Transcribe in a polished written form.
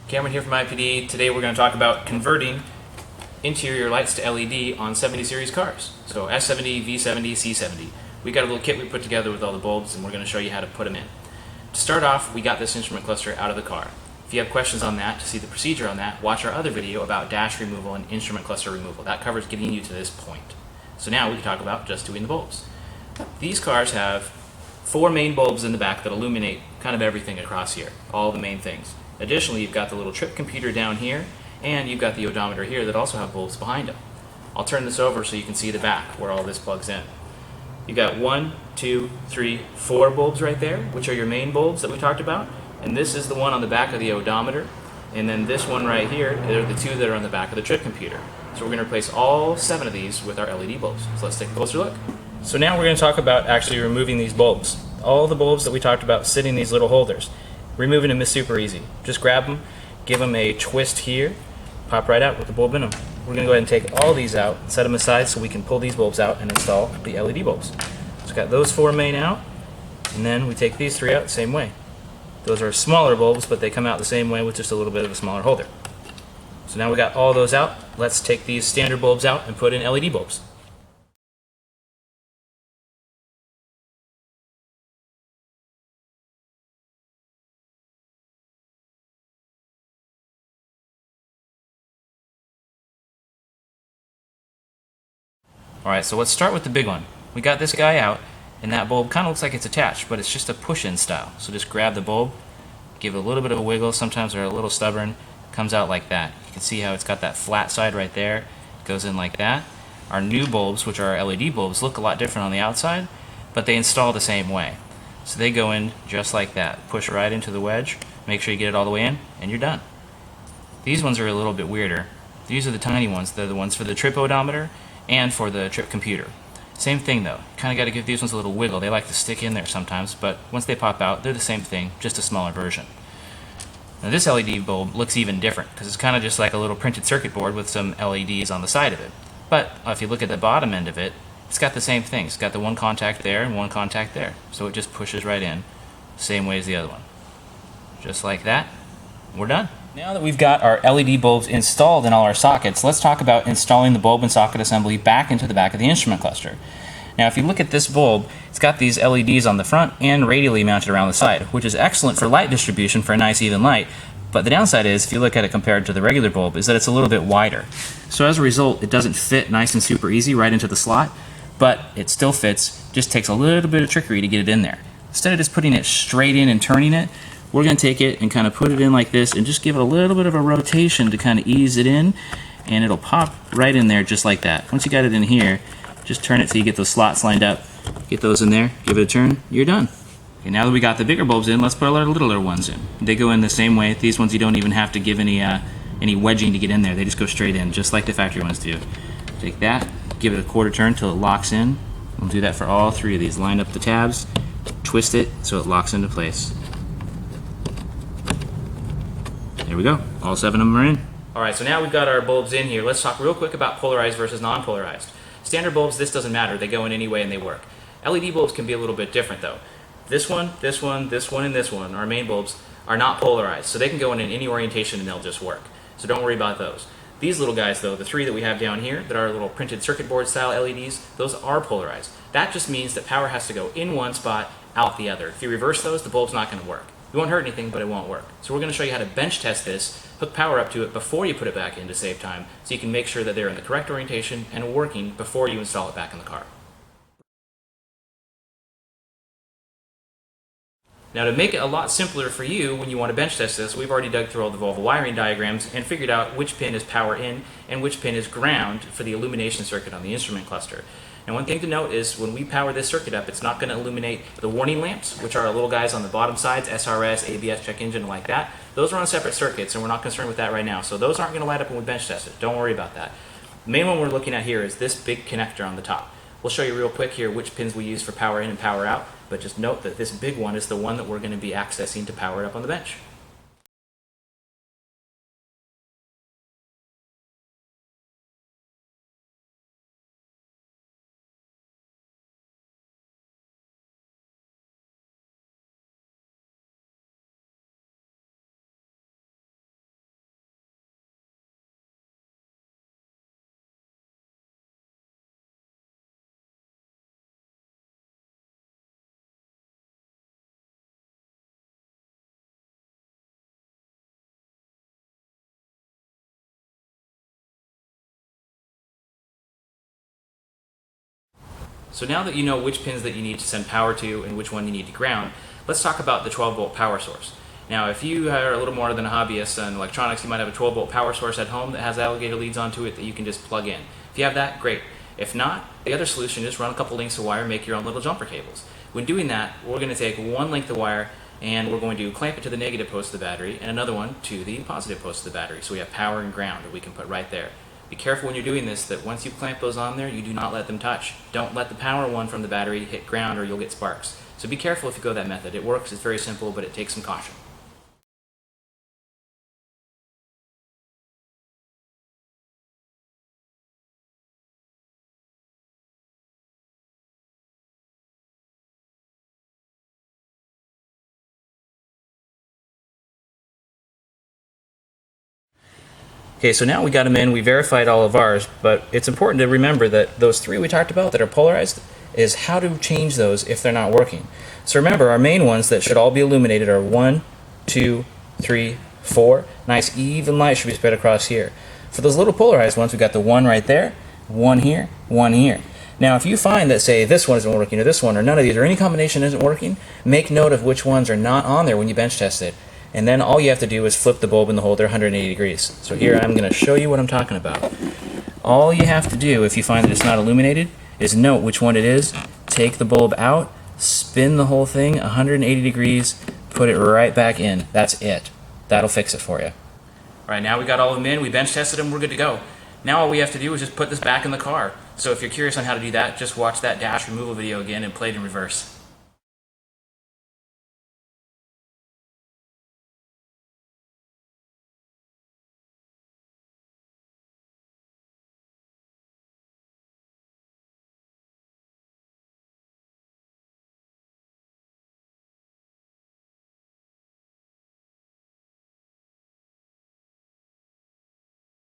Cameron here from IPD. Today we're going to talk about converting interior lights to LED on 70 series cars. So S70, V70, C70. We got a little kit we put together with all the bulbs, and we're going to show you how to put them in. To start off, we got this instrument cluster out of the car. If you have questions on that, to see the procedure on that, watch our other video about dash removal and instrument cluster removal. That covers getting you to this point. So now we can talk about just doing the bulbs. These cars have 4 main bulbs in the back that illuminate kind of everything across here, all the main things. Additionally, you've got the little trip computer down here, and you've got the odometer here that also have bulbs behind them. I'll turn this over so you can see the back where all this plugs in. You've got 1, 2, 3, 4 bulbs right there, which are your main bulbs that we talked about. And this is the one on the back of the odometer. And then this one right here are the 2 that are on the back of the trip computer. So we're going to replace all 7 of these with our LED bulbs. So let's take a closer look. So now we're going to talk about actually removing these bulbs. All the bulbs that we talked about sit in these little holders. Removing them is super easy. Just grab them, give them a twist here, pop right out with the bulb in them. We're going to go ahead and take all these out, set them aside so we can pull these bulbs out and install the LED bulbs. So got those 4 main out, and then we take these 3 out the same way. Those are smaller bulbs, but they come out the same way with just a little bit of a smaller holder. So now we got all those out. Let's take these standard bulbs out and put in LED bulbs. Alright, so let's start with the big one. We got this guy out, and that bulb kind of looks like it's attached, but it's just a push-in style. So just grab the bulb, give it a little bit of a wiggle. Sometimes they're a little stubborn. It comes out like that. You can see how it's got that flat side right there. It goes in like that. Our new bulbs, which are our LED bulbs, look a lot different on the outside, but they install the same way. So they go in just like that. Push right into the wedge, make sure you get it all the way in, and you're done. These ones are a little bit weirder. These are the tiny ones. They're the ones for the trip odometer and for the trip computer. Same thing though, kind of got to give these ones a little wiggle. They like to stick in there sometimes, but once they pop out, they're the same thing, just a smaller version. Now this LED bulb looks even different because it's kind of just like a little printed circuit board with some LEDs on the side of it. But if you look at the bottom end of it, it's got the same thing. It's got the one contact there and one contact there. So it just pushes right in, same way as the other one. Just like that, we're done. Now that we've got our LED bulbs installed in all our sockets, let's talk about installing the bulb and socket assembly back into the back of the instrument cluster. Now if you look at this bulb, it's got these LEDs on the front and radially mounted around the side, which is excellent for light distribution for a nice even light. But the downside is, if you look at it compared to the regular bulb, is that it's a little bit wider. So as a result, it doesn't fit nice and super easy right into the slot, but it still fits, just takes a little bit of trickery to get it in there. Instead of just putting it straight in and turning it, we're going to take it and kind of put it in like this and just give it a little bit of a rotation to kind of ease it in, and it'll pop right in there just like that. Once you got it in here, just turn it so you get those slots lined up, get those in there, give it a turn, you're done. Okay, now that we got the bigger bulbs in, let's put our littler ones in. They go in the same way. These ones you don't even have to give any wedging to get in there. They just go straight in, just like the factory ones do. Take that, give it a quarter turn till it locks in. We'll do that for all 3 of these. Line up the tabs, twist it so it locks into place. There we go. All 7 of them are in. Alright, so now we've got our bulbs in here. Let's talk real quick about polarized versus non-polarized. Standard bulbs, this doesn't matter. They go in any way and they work. LED bulbs can be a little bit different though. This one, this one, this one, and this one, our main bulbs, are not polarized. So they can go in any orientation and they'll just work. So don't worry about those. These little guys though, the 3 that we have down here that are little printed circuit board style LEDs, those are polarized. That just means that power has to go in one spot, out the other. If you reverse those, the bulb's not going to work. It won't hurt anything, but it won't work. So we're going to show you how to bench test this, hook power up to it before you put it back in to save time, so you can make sure that they're in the correct orientation and working before you install it back in the car. Now to make it a lot simpler for you when you want to bench test this, we've already dug through all the Volvo wiring diagrams and figured out which pin is power in and which pin is ground for the illumination circuit on the instrument cluster. And one thing to note is when we power this circuit up, it's not going to illuminate the warning lamps, which are our little guys on the bottom sides, SRS, ABS, check engine, like that. Those are on separate circuits, and we're not concerned with that right now. So those aren't going to light up when we bench test it. Don't worry about that. The main one we're looking at here is this big connector on the top. We'll show you real quick here which pins we use for power in and power out, but just note that this big one is the one that we're going to be accessing to power it up on the bench. So now that you know which pins that you need to send power to and which one you need to ground, let's talk about the 12-volt power source. Now, if you are a little more than a hobbyist in electronics, you might have a 12-volt power source at home that has alligator leads onto it that you can just plug in. If you have that, great. If not, the other solution is run a couple lengths of wire, make your own little jumper cables. When doing that, we're going to take one length of wire and we're going to clamp it to the negative post of the battery and another one to the positive post of the battery. So we have power and ground that we can put right there. Be careful when you're doing this that once you clamp those on there, you do not let them touch. Don't let the power one from the battery hit ground or you'll get sparks. So be careful if you go that method. It works, it's very simple, but it takes some caution. Okay, so now we got them in, we verified all of ours, but it's important to remember that those three we talked about that are polarized is how to change those if they're not working. So remember, our main ones that should all be illuminated are 1, 2, 3, 4. Nice even light should be spread across here. For those little polarized ones, we got the 1 right there, 1 here, 1 here. Now if you find that, say, this one isn't working, or this one, or none of these, or any combination isn't working, make note of which ones are not on there when you bench test it. And then all you have to do is flip the bulb in the holder 180 degrees. So here I'm going to show you what I'm talking about. All you have to do if you find that it's not illuminated is note which one it is, take the bulb out, spin the whole thing 180 degrees, put it right back in. That's it. That'll fix it for you. Alright, now we got all of them in, we bench tested them, we're good to go. Now all we have to do is just put this back in the car. So if you're curious on how to do that, just watch that dash removal video again and play it in reverse.